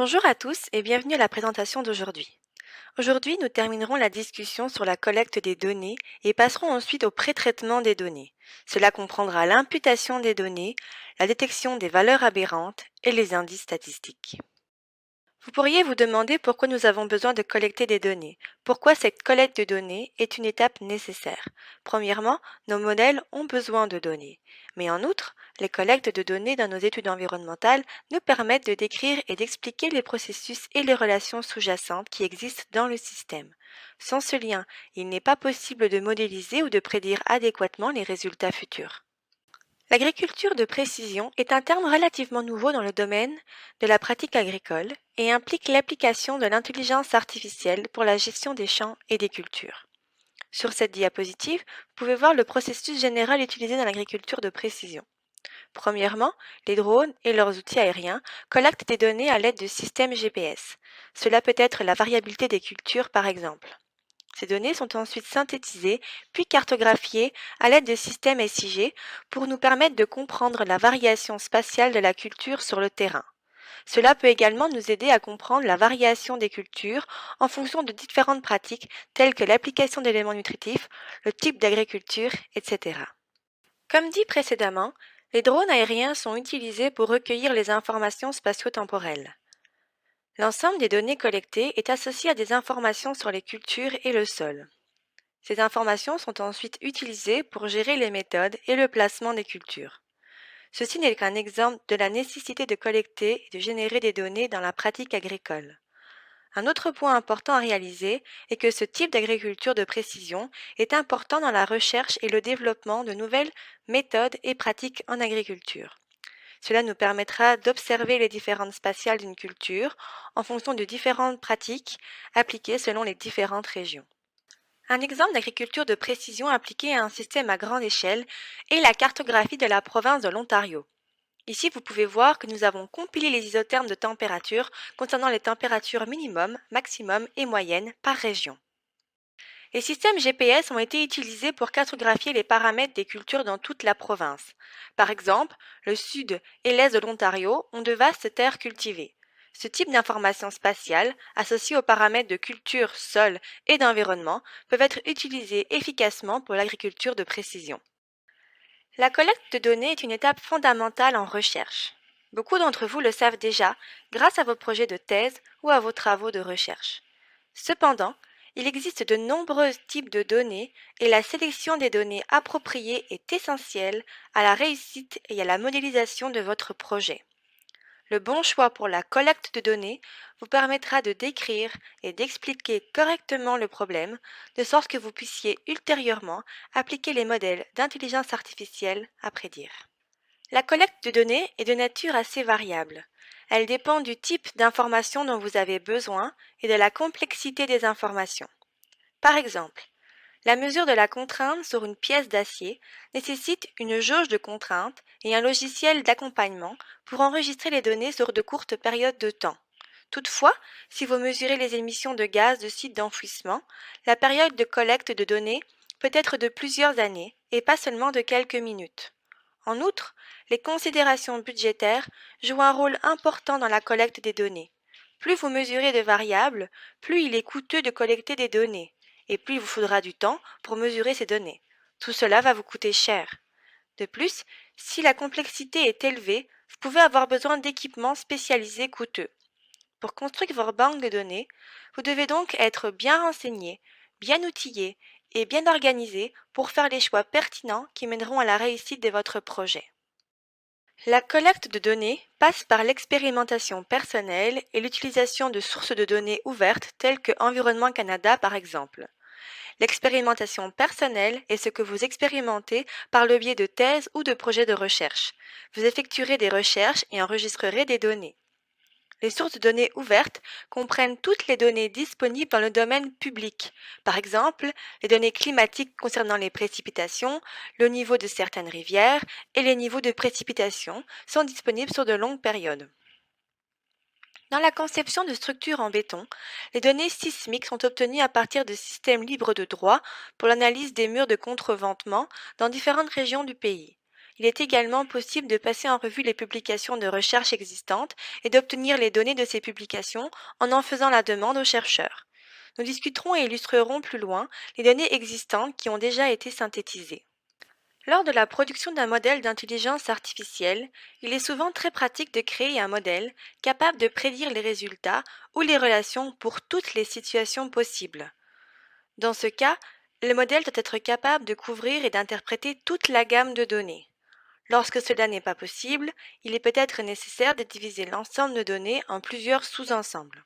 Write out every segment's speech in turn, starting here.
Bonjour à tous et bienvenue à la présentation d'aujourd'hui. Aujourd'hui, nous terminerons la discussion sur la collecte des données et passerons ensuite au pré-traitement des données. Cela comprendra l'imputation des données, la détection des valeurs aberrantes et les indices statistiques. Vous pourriez vous demander pourquoi nous avons besoin de collecter des données. Pourquoi cette collecte de données est une étape nécessaire. Premièrement, nos modèles ont besoin de données. Mais en outre, les collectes de données dans nos études environnementales nous permettent de décrire et d'expliquer les processus et les relations sous-jacentes qui existent dans le système. Sans ce lien, il n'est pas possible de modéliser ou de prédire adéquatement les résultats futurs. L'agriculture de précision est un terme relativement nouveau dans le domaine de la pratique agricole et implique l'application de l'intelligence artificielle pour la gestion des champs et des cultures. Sur cette diapositive, vous pouvez voir le processus général utilisé dans l'agriculture de précision. Premièrement, les drones et leurs outils aériens collectent des données à l'aide de systèmes GPS. Cela peut être la variabilité des cultures par exemple. Ces données sont ensuite synthétisées puis cartographiées à l'aide de systèmes SIG pour nous permettre de comprendre la variation spatiale de la culture sur le terrain. Cela peut également nous aider à comprendre la variation des cultures en fonction de différentes pratiques telles que l'application d'éléments nutritifs, le type d'agriculture, etc. Comme dit précédemment, les drones aériens sont utilisés pour recueillir les informations spatio-temporelles. L'ensemble des données collectées est associé à des informations sur les cultures et le sol. Ces informations sont ensuite utilisées pour gérer les méthodes et le placement des cultures. Ceci n'est qu'un exemple de la nécessité de collecter et de générer des données dans la pratique agricole. Un autre point important à réaliser est que ce type d'agriculture de précision est important dans la recherche et le développement de nouvelles méthodes et pratiques en agriculture. Cela nous permettra d'observer les différences spatiales d'une culture en fonction de différentes pratiques appliquées selon les différentes régions. Un exemple d'agriculture de précision appliquée à un système à grande échelle est la cartographie de la province de l'Ontario. Ici, vous pouvez voir que nous avons compilé les isothermes de température concernant les températures minimum, maximum et moyennes par région. Les systèmes GPS ont été utilisés pour cartographier les paramètres des cultures dans toute la province. Par exemple, le sud et l'est de l'Ontario ont de vastes terres cultivées. Ce type d'informations spatiales, associées aux paramètres de culture, sol et d'environnement, peuvent être utilisés efficacement pour l'agriculture de précision. La collecte de données est une étape fondamentale en recherche. Beaucoup d'entre vous le savent déjà grâce à vos projets de thèse ou à vos travaux de recherche. Cependant, il existe de nombreux types de données et la sélection des données appropriées est essentielle à la réussite et à la modélisation de votre projet. Le bon choix pour la collecte de données vous permettra de décrire et d'expliquer correctement le problème, de sorte que vous puissiez ultérieurement appliquer les modèles d'intelligence artificielle à prédire. La collecte de données est de nature assez variable. Elle dépend du type d'information dont vous avez besoin et de la complexité des informations. Par exemple, la mesure de la contrainte sur une pièce d'acier nécessite une jauge de contrainte et un logiciel d'accompagnement pour enregistrer les données sur de courtes périodes de temps. Toutefois, si vous mesurez les émissions de gaz de sites d'enfouissement, la période de collecte de données peut être de plusieurs années et pas seulement de quelques minutes. En outre, les considérations budgétaires jouent un rôle important dans la collecte des données. Plus vous mesurez de variables, plus il est coûteux de collecter des données et plus il vous faudra du temps pour mesurer ces données. Tout cela va vous coûter cher. De plus, si la complexité est élevée, vous pouvez avoir besoin d'équipements spécialisés coûteux. Pour construire votre banque de données, vous devez donc être bien renseigné, bien outillé et bien organisé pour faire les choix pertinents qui mèneront à la réussite de votre projet. La collecte de données passe par l'expérimentation personnelle et l'utilisation de sources de données ouvertes telles que Environnement Canada par exemple. L'expérimentation personnelle est ce que vous expérimentez par le biais de thèses ou de projets de recherche. Vous effectuerez des recherches et enregistrerez des données. Les sources de données ouvertes comprennent toutes les données disponibles dans le domaine public. Par exemple, les données climatiques concernant les précipitations, le niveau de certaines rivières et les niveaux de précipitations sont disponibles sur de longues périodes. Dans la conception de structures en béton, les données sismiques sont obtenues à partir de systèmes libres de droit pour l'analyse des murs de contreventement dans différentes régions du pays. Il est également possible de passer en revue les publications de recherche existantes et d'obtenir les données de ces publications en faisant la demande aux chercheurs. Nous discuterons et illustrerons plus loin les données existantes qui ont déjà été synthétisées. Lors de la production d'un modèle d'intelligence artificielle, il est souvent très pratique de créer un modèle capable de prédire les résultats ou les relations pour toutes les situations possibles. Dans ce cas, le modèle doit être capable de couvrir et d'interpréter toute la gamme de données. Lorsque cela n'est pas possible, il est peut-être nécessaire de diviser l'ensemble de données en plusieurs sous-ensembles.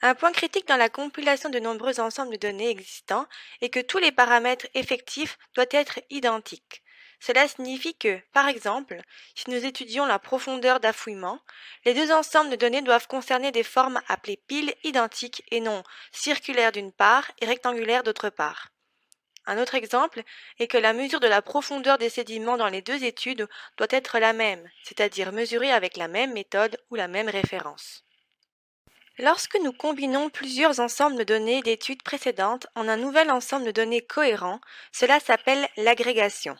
Un point critique dans la compilation de nombreux ensembles de données existants est que tous les paramètres effectifs doivent être identiques. Cela signifie que, par exemple, si nous étudions la profondeur d'affouillement, les deux ensembles de données doivent concerner des formes appelées piles identiques et non circulaires d'une part et rectangulaires d'autre part. Un autre exemple est que la mesure de la profondeur des sédiments dans les deux études doit être la même, c'est-à-dire mesurée avec la même méthode ou la même référence. Lorsque nous combinons plusieurs ensembles de données d'études précédentes en un nouvel ensemble de données cohérent, cela s'appelle l'agrégation.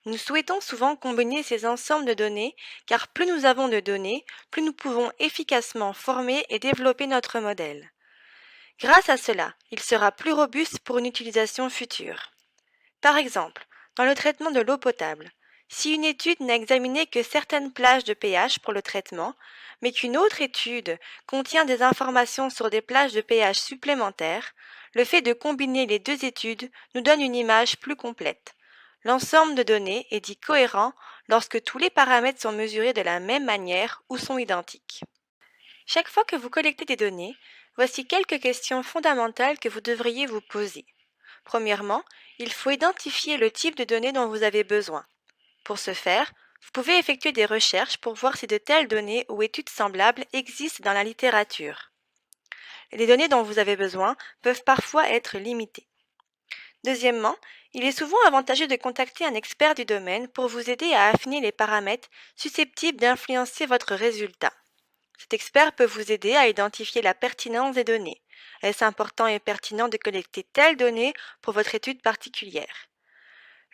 Nous souhaitons souvent combiner ces ensembles de données car plus nous avons de données, plus nous pouvons efficacement former et développer notre modèle. Grâce à cela, il sera plus robuste pour une utilisation future. Par exemple, dans le traitement de l'eau potable, si une étude n'a examiné que certaines plages de pH pour le traitement, mais qu'une autre étude contient des informations sur des plages de pH supplémentaires, le fait de combiner les deux études nous donne une image plus complète. L'ensemble de données est dit cohérent lorsque tous les paramètres sont mesurés de la même manière ou sont identiques. Chaque fois que vous collectez des données, voici quelques questions fondamentales que vous devriez vous poser. Premièrement, il faut identifier le type de données dont vous avez besoin. Pour ce faire, vous pouvez effectuer des recherches pour voir si de telles données ou études semblables existent dans la littérature. Les données dont vous avez besoin peuvent parfois être limitées. Deuxièmement, il est souvent avantageux de contacter un expert du domaine pour vous aider à affiner les paramètres susceptibles d'influencer votre résultat. Cet expert peut vous aider à identifier la pertinence des données. Est-ce important et pertinent de collecter telles données pour votre étude particulière?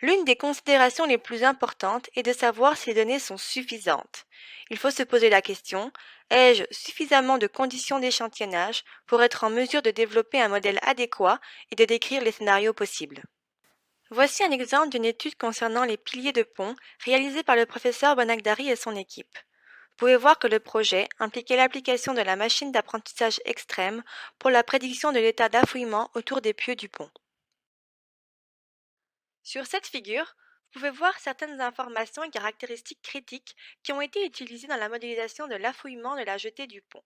L'une des considérations les plus importantes est de savoir si les données sont suffisantes. Il faut se poser la question, ai-je suffisamment de conditions d'échantillonnage pour être en mesure de développer un modèle adéquat et de décrire les scénarios possibles? Voici un exemple d'une étude concernant les piliers de pont réalisée par le professeur Bonagdari et son équipe. Vous pouvez voir que le projet impliquait l'application de la machine d'apprentissage extrême pour la prédiction de l'état d'affouillement autour des pieux du pont. Sur cette figure, vous pouvez voir certaines informations et caractéristiques critiques qui ont été utilisées dans la modélisation de l'affouillement de la jetée du pont.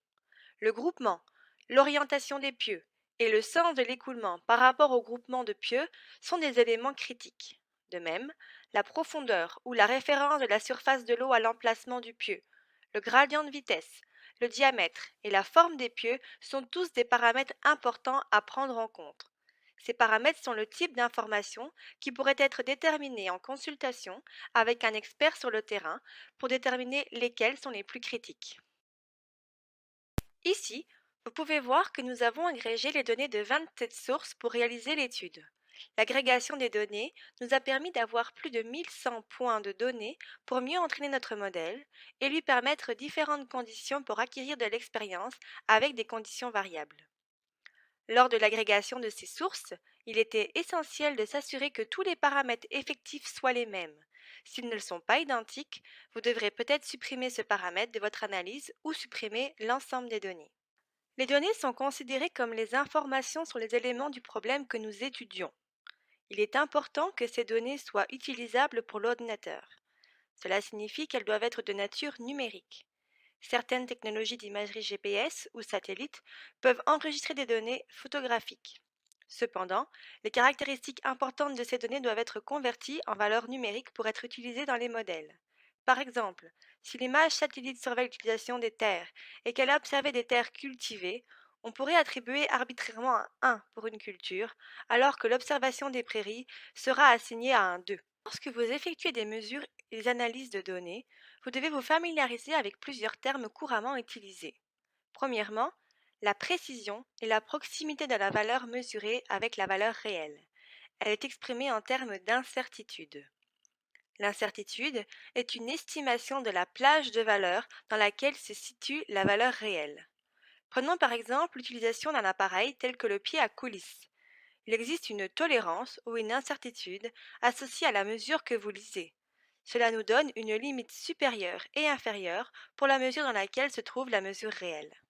Le groupement, l'orientation des pieux et le sens de l'écoulement par rapport au groupement de pieux sont des éléments critiques. De même, la profondeur ou la référence de la surface de l'eau à l'emplacement du pieu, le gradient de vitesse, le diamètre et la forme des pieux sont tous des paramètres importants à prendre en compte. Ces paramètres sont le type d'informations qui pourraient être déterminées en consultation avec un expert sur le terrain pour déterminer lesquels sont les plus critiques. Ici, vous pouvez voir que nous avons agrégé les données de 27 sources pour réaliser l'étude. L'agrégation des données nous a permis d'avoir plus de 1100 points de données pour mieux entraîner notre modèle et lui permettre différentes conditions pour acquérir de l'expérience avec des conditions variables. Lors de l'agrégation de ces sources, il était essentiel de s'assurer que tous les paramètres effectifs soient les mêmes. S'ils ne le sont pas identiques, vous devrez peut-être supprimer ce paramètre de votre analyse ou supprimer l'ensemble des données. Les données sont considérées comme les informations sur les éléments du problème que nous étudions. Il est important que ces données soient utilisables pour l'ordinateur. Cela signifie qu'elles doivent être de nature numérique. Certaines technologies d'imagerie GPS ou satellite peuvent enregistrer des données photographiques. Cependant, les caractéristiques importantes de ces données doivent être converties en valeurs numériques pour être utilisées dans les modèles. Par exemple, si l'image satellite surveille l'utilisation des terres et qu'elle a observé des terres cultivées, on pourrait attribuer arbitrairement un 1 pour une culture, alors que l'observation des prairies sera assignée à un 2. Lorsque vous effectuez des mesures et des analyses de données, vous devez vous familiariser avec plusieurs termes couramment utilisés. Premièrement, la précision est la proximité de la valeur mesurée avec la valeur réelle. Elle est exprimée en termes d'incertitude. L'incertitude est une estimation de la plage de valeurs dans laquelle se situe la valeur réelle. Prenons par exemple l'utilisation d'un appareil tel que le pied à coulisse. Il existe une tolérance ou une incertitude associée à la mesure que vous lisez. Cela nous donne une limite supérieure et inférieure pour la mesure dans laquelle se trouve la mesure réelle.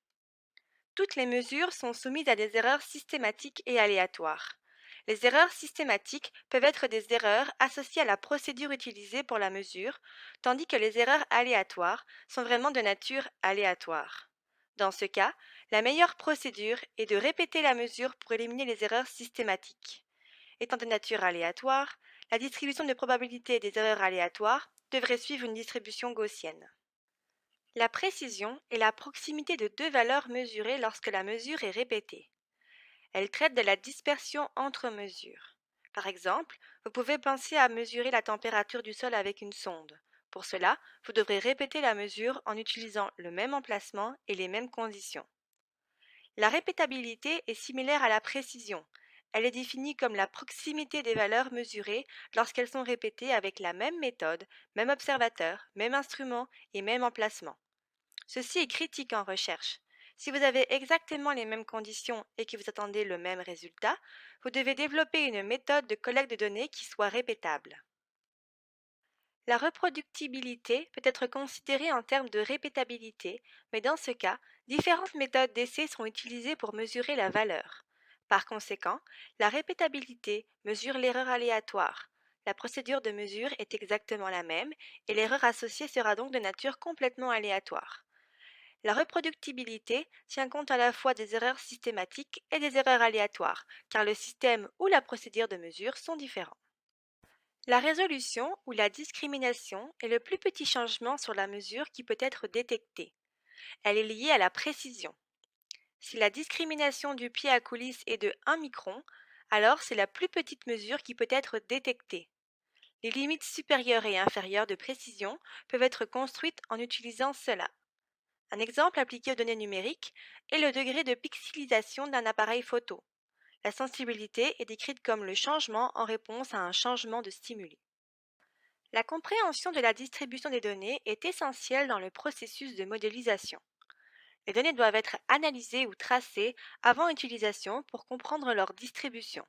Toutes les mesures sont soumises à des erreurs systématiques et aléatoires. Les erreurs systématiques peuvent être des erreurs associées à la procédure utilisée pour la mesure, tandis que les erreurs aléatoires sont vraiment de nature aléatoire. Dans ce cas, la meilleure procédure est de répéter la mesure pour éliminer les erreurs systématiques. Étant de nature aléatoire, la distribution de probabilité des erreurs aléatoires devrait suivre une distribution gaussienne. La précision est la proximité de deux valeurs mesurées lorsque la mesure est répétée. Elle traite de la dispersion entre mesures. Par exemple, vous pouvez penser à mesurer la température du sol avec une sonde. Pour cela, vous devrez répéter la mesure en utilisant le même emplacement et les mêmes conditions. La répétabilité est similaire à la précision. Elle est définie comme la proximité des valeurs mesurées lorsqu'elles sont répétées avec la même méthode, même observateur, même instrument et même emplacement. Ceci est critique en recherche. Si vous avez exactement les mêmes conditions et que vous attendez le même résultat, vous devez développer une méthode de collecte de données qui soit répétable. La reproductibilité peut être considérée en termes de répétabilité, mais dans ce cas, différentes méthodes d'essai sont utilisées pour mesurer la valeur. Par conséquent, la répétabilité mesure l'erreur aléatoire. La procédure de mesure est exactement la même et l'erreur associée sera donc de nature complètement aléatoire. La reproductibilité tient compte à la fois des erreurs systématiques et des erreurs aléatoires, car le système ou la procédure de mesure sont différents. La résolution ou la discrimination est le plus petit changement sur la mesure qui peut être détecté. Elle est liée à la précision. Si la discrimination du pied à coulisse est de 1 micron, alors c'est la plus petite mesure qui peut être détectée. Les limites supérieures et inférieures de précision peuvent être construites en utilisant cela. Un exemple appliqué aux données numériques est le degré de pixelisation d'un appareil photo. La sensibilité est décrite comme le changement en réponse à un changement de stimuli. La compréhension de la distribution des données est essentielle dans le processus de modélisation. Les données doivent être analysées ou tracées avant utilisation pour comprendre leur distribution.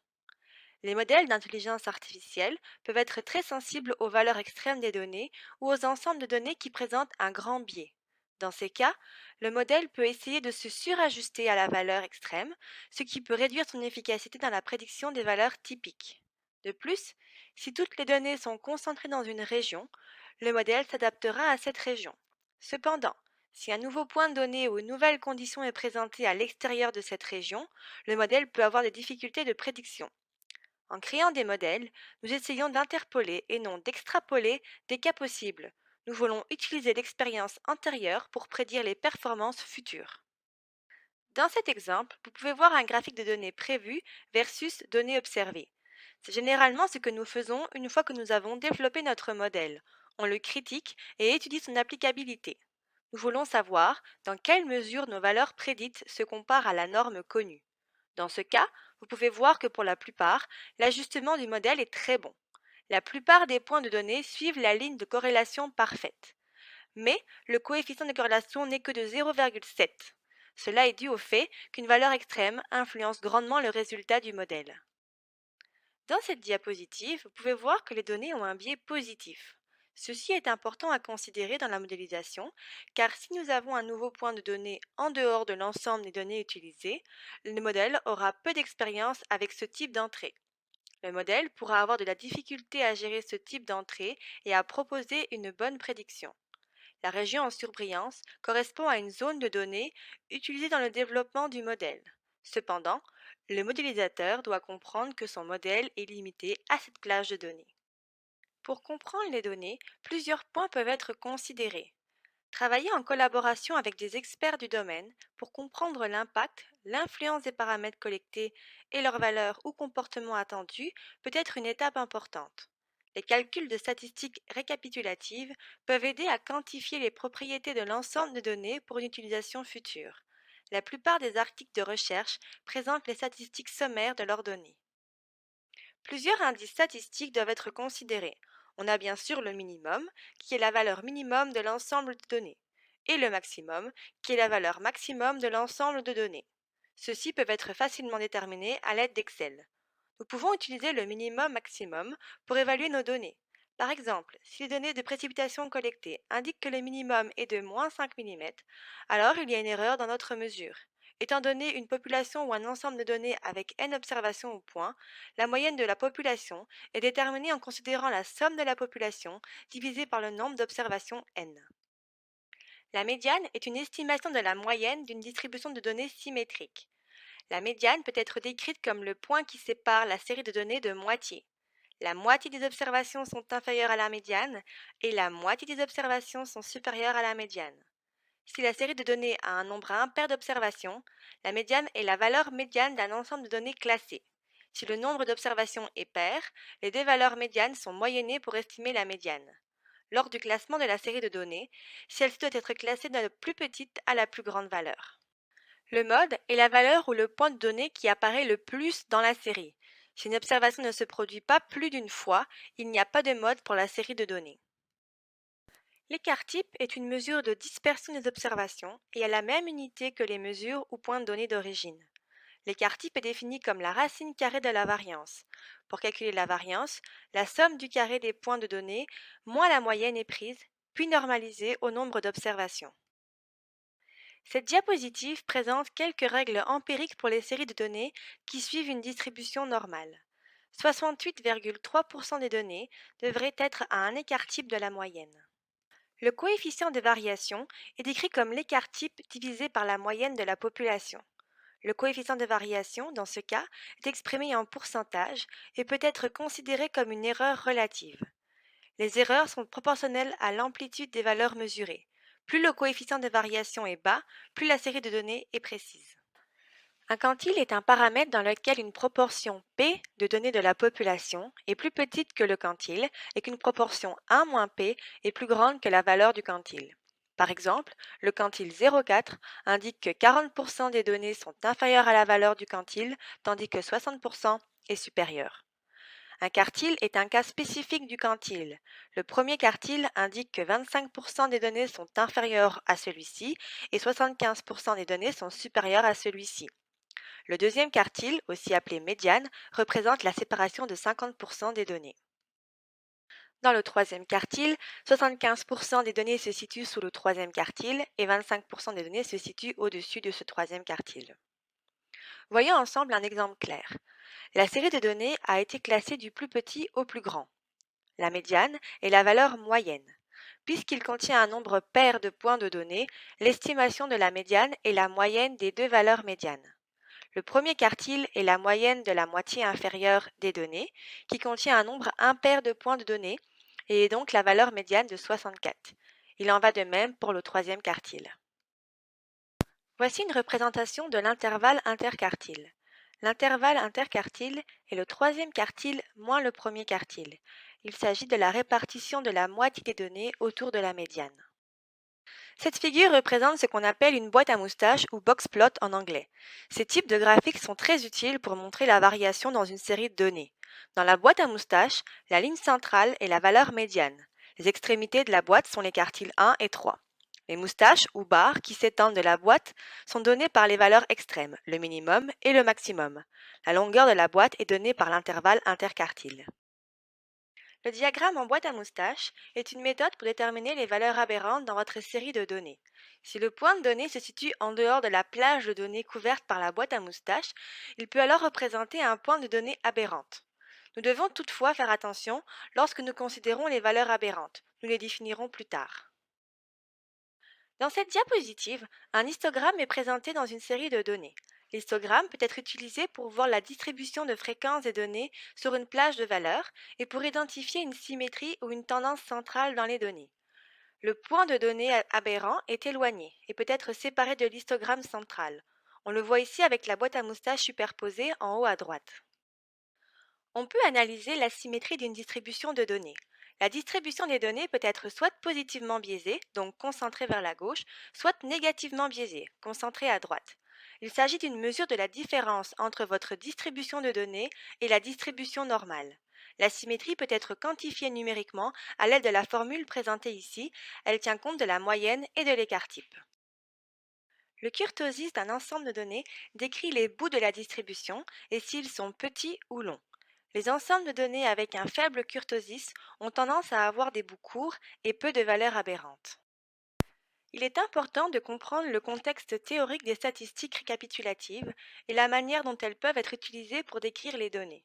Les modèles d'intelligence artificielle peuvent être très sensibles aux valeurs extrêmes des données ou aux ensembles de données qui présentent un grand biais. Dans ces cas, le modèle peut essayer de se surajuster à la valeur extrême, ce qui peut réduire son efficacité dans la prédiction des valeurs typiques. De plus, si toutes les données sont concentrées dans une région, le modèle s'adaptera à cette région. Cependant, si un nouveau point de données ou une nouvelle condition est présenté à l'extérieur de cette région, le modèle peut avoir des difficultés de prédiction. En créant des modèles, nous essayons d'interpoler et non d'extrapoler des cas possibles. Nous voulons utiliser l'expérience antérieure pour prédire les performances futures. Dans cet exemple, vous pouvez voir un graphique de données prévues versus données observées. C'est généralement ce que nous faisons une fois que nous avons développé notre modèle. On le critique et étudie son applicabilité. Nous voulons savoir dans quelle mesure nos valeurs prédites se comparent à la norme connue. Dans ce cas, vous pouvez voir que pour la plupart, l'ajustement du modèle est très bon. La plupart des points de données suivent la ligne de corrélation parfaite. Mais le coefficient de corrélation n'est que de 0,7. Cela est dû au fait qu'une valeur extrême influence grandement le résultat du modèle. Dans cette diapositive, vous pouvez voir que les données ont un biais positif. Ceci est important à considérer dans la modélisation, car si nous avons un nouveau point de données en dehors de l'ensemble des données utilisées, le modèle aura peu d'expérience avec ce type d'entrée. Le modèle pourra avoir de la difficulté à gérer ce type d'entrée et à proposer une bonne prédiction. La région en surbrillance correspond à une zone de données utilisée dans le développement du modèle. Cependant, le modélisateur doit comprendre que son modèle est limité à cette plage de données. Pour comprendre les données, plusieurs points peuvent être considérés. Travailler en collaboration avec des experts du domaine pour comprendre l'impact, l'influence des paramètres collectés et leurs valeurs ou comportements attendus peut être une étape importante. Les calculs de statistiques récapitulatives peuvent aider à quantifier les propriétés de l'ensemble de données pour une utilisation future. La plupart des articles de recherche présentent les statistiques sommaires de leurs données. Plusieurs indices statistiques doivent être considérés. On a bien sûr le minimum, qui est la valeur minimum de l'ensemble de données, et le maximum, qui est la valeur maximum de l'ensemble de données. Ceux-ci peuvent être facilement déterminés à l'aide d'Excel. Nous pouvons utiliser le minimum-maximum pour évaluer nos données. Par exemple, si les données de précipitation collectées indiquent que le minimum est de moins 5 mm, alors il y a une erreur dans notre mesure. Étant donné une population ou un ensemble de données avec n observations au point, la moyenne de la population est déterminée en considérant la somme de la population divisée par le nombre d'observations n. La médiane est une estimation de la moyenne d'une distribution de données symétrique. La médiane peut être décrite comme le point qui sépare la série de données de moitié. La moitié des observations sont inférieures à la médiane et la moitié des observations sont supérieures à la médiane. Si la série de données a un nombre impair d'observations, la médiane est la valeur médiane d'un ensemble de données classées. Si le nombre d'observations est pair, les deux valeurs médianes sont moyennées pour estimer la médiane. Lors du classement de la série de données, celle-ci doit être classée de la plus petite à la plus grande valeur. Le mode est la valeur ou le point de données qui apparaît le plus dans la série. Si une observation ne se produit pas plus d'une fois, il n'y a pas de mode pour la série de données. L'écart type est une mesure de dispersion des observations et a la même unité que les mesures ou points de données d'origine. L'écart type est défini comme la racine carrée de la variance. Pour calculer la variance, la somme du carré des points de données moins la moyenne est prise, puis normalisée au nombre d'observations. Cette diapositive présente quelques règles empiriques pour les séries de données qui suivent une distribution normale. 68,3% des données devraient être à un écart type de la moyenne. Le coefficient de variation est décrit comme l'écart type divisé par la moyenne de la population. Le coefficient de variation, dans ce cas, est exprimé en pourcentage et peut être considéré comme une erreur relative. Les erreurs sont proportionnelles à l'amplitude des valeurs mesurées. Plus le coefficient de variation est bas, plus la série de données est précise. Un quantile est un paramètre dans lequel une proportion P de données de la population est plus petite que le quantile et qu'une proportion 1 moins P est plus grande que la valeur du quantile. Par exemple, le quantile 0,4 indique que 40% des données sont inférieures à la valeur du quantile, tandis que 60% est supérieur. Un quartile est un cas spécifique du quantile. Le premier quartile indique que 25% des données sont inférieures à celui-ci et 75% des données sont supérieures à celui-ci. Le deuxième quartile, aussi appelé médiane, représente la séparation de 50% des données. Dans le troisième quartile, 75% des données se situent sous le troisième quartile et 25% des données se situent au-dessus de ce troisième quartile. Voyons ensemble un exemple clair. La série de données a été classée du plus petit au plus grand. La médiane est la valeur moyenne. Puisqu'il contient un nombre pair de points de données, l'estimation de la médiane est la moyenne des deux valeurs médianes. Le premier quartile est la moyenne de la moitié inférieure des données, qui contient un nombre impair de points de données, et est donc la valeur médiane de 64. Il en va de même pour le troisième quartile. Voici une représentation de l'intervalle interquartile. L'intervalle interquartile est le troisième quartile moins le premier quartile. Il s'agit de la répartition de la moitié des données autour de la médiane. Cette figure représente ce qu'on appelle une boîte à moustaches ou box plot en anglais. Ces types de graphiques sont très utiles pour montrer la variation dans une série de données. Dans la boîte à moustaches, la ligne centrale est la valeur médiane. Les extrémités de la boîte sont les quartiles 1 et 3. Les moustaches ou barres qui s'étendent de la boîte sont données par les valeurs extrêmes, le minimum et le maximum. La longueur de la boîte est donnée par l'intervalle interquartile. Le diagramme en boîte à moustaches est une méthode pour déterminer les valeurs aberrantes dans votre série de données. Si le point de données se situe en dehors de la plage de données couverte par la boîte à moustaches, il peut alors représenter un point de données aberrante. Nous devons toutefois faire attention lorsque nous considérons les valeurs aberrantes. Nous les définirons plus tard. Dans cette diapositive, un histogramme est présenté dans une série de données. L'histogramme peut être utilisé pour voir la distribution de fréquences des données sur une plage de valeurs et pour identifier une symétrie ou une tendance centrale dans les données. Le point de données aberrant est éloigné et peut être séparé de l'histogramme central. On le voit ici avec la boîte à moustaches superposée en haut à droite. On peut analyser l'asymétrie d'une distribution de données. La distribution des données peut être soit positivement biaisée, donc concentrée vers la gauche, soit négativement biaisée, concentrée à droite. Il s'agit d'une mesure de la différence entre votre distribution de données et la distribution normale. La symétrie peut être quantifiée numériquement à l'aide de la formule présentée ici. Elle tient compte de la moyenne et de l'écart type. Le kurtosis d'un ensemble de données décrit les bouts de la distribution et s'ils sont petits ou longs. Les ensembles de données avec un faible kurtosis ont tendance à avoir des bouts courts et peu de valeurs aberrantes. Il est important de comprendre le contexte théorique des statistiques récapitulatives et la manière dont elles peuvent être utilisées pour décrire les données.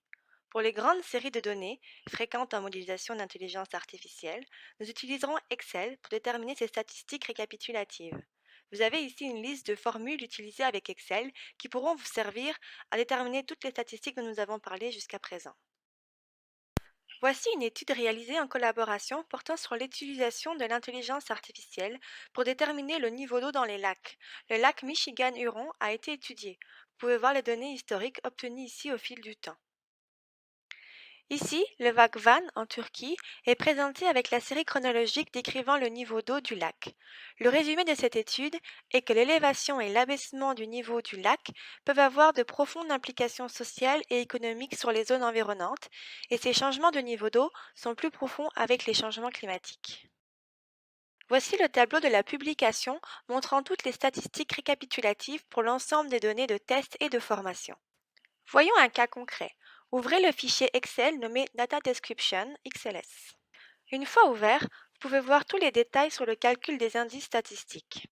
Pour les grandes séries de données, fréquentes en modélisation d'intelligence artificielle, nous utiliserons Excel pour déterminer ces statistiques récapitulatives. Vous avez ici une liste de formules utilisées avec Excel qui pourront vous servir à déterminer toutes les statistiques dont nous avons parlé jusqu'à présent. Voici une étude réalisée en collaboration portant sur l'utilisation de l'intelligence artificielle pour déterminer le niveau d'eau dans les lacs. Le lac Michigan-Huron a été étudié. Vous pouvez voir les données historiques obtenues ici au fil du temps. Ici, le lac Van, en Turquie, est présenté avec la série chronologique décrivant le niveau d'eau du lac. Le résumé de cette étude est que l'élévation et l'abaissement du niveau du lac peuvent avoir de profondes implications sociales et économiques sur les zones environnantes, et ces changements de niveau d'eau sont plus profonds avec les changements climatiques. Voici le tableau de la publication montrant toutes les statistiques récapitulatives pour l'ensemble des données de test et de formation. Voyons un cas concret. Ouvrez le fichier Excel nommé Data Description XLS. Une fois ouvert, vous pouvez voir tous les détails sur le calcul des indices statistiques.